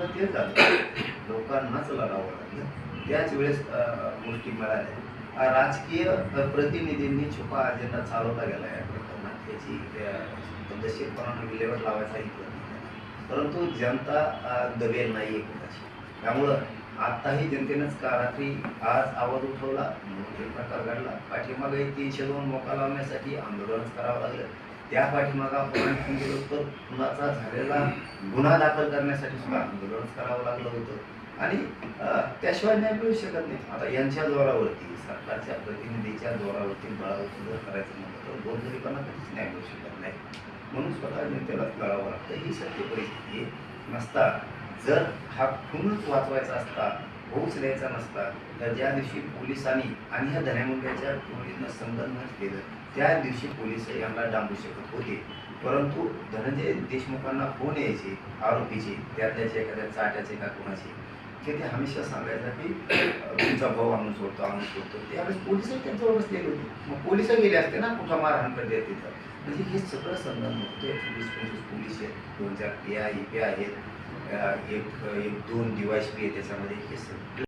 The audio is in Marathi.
सुद्धा तेच झालं, लोकांनाच लढावं लागलं. त्याच वेळेस गोष्टी मिळाल्या. राजकीय प्रतिनिधींनी छुपा अजेंडा चालवला गेला या प्रकरणात, याची पद्धतशीरपणाने विल्हेवाट लावायचा इतका परंतु जनता दबेल नाही आहे कोणाची. त्यामुळं आत्ताही जनतेनंच का रात्री आज आवाज उठवला म्हणून हे प्रकार घडला. पाठीमागे 302 मोका लावण्यासाठी आंदोलनच करावं लागलं. त्या पाठीमागं आपण गेलो तर खुनाचा झालेला गुन्हा दाखल करण्यासाठी सुद्धा आंदोलनच करावं लागलं होतं. आणि त्याशिवाय न्याय मिळू शकत नाही. आता यांच्या जोरावरती, सरकारच्या प्रतिनिधीच्या जोरावरती बळावरती जर करायचं म्हटलं तर गोरगरिबांना कधीच न्याय मिळू शकत नाही. म्हणून स्वतः जनतेलाच लढावं लागतं. ही सत्य परिस्थिती नसता जर हा खूनच वाचवायचा असता, होऊच द्यायचा नसता, तर ज्या दिवशी पोलिसांनी आणि ह्या धन्यामुंड्याच्या टोळीनं संगनमत केलं त्या दिवशी पोलिस यांना डांबू शकत होते. परंतु धनंजय देशमुखांना फोन यायचे आरोपीचे, त्याच्या एखाद्या चाट्याचे का कोणाचे, की ते हमेशा सांगायचं की तुमचा भाऊ आणून सोडतो आणून सोडतो. त्यावेळेस पोलिसही त्यांच्यावर बसलेले होते. मग पोलिस गेले असते ना कुठं मारहाण करते तिथं. म्हणजे हे सगळं संगणन होतं. 24-25 पोलीस आहेत, 2-4 PI आहेत, एक 2 DYSP आहे त्याच्यामध्ये. हे सगळं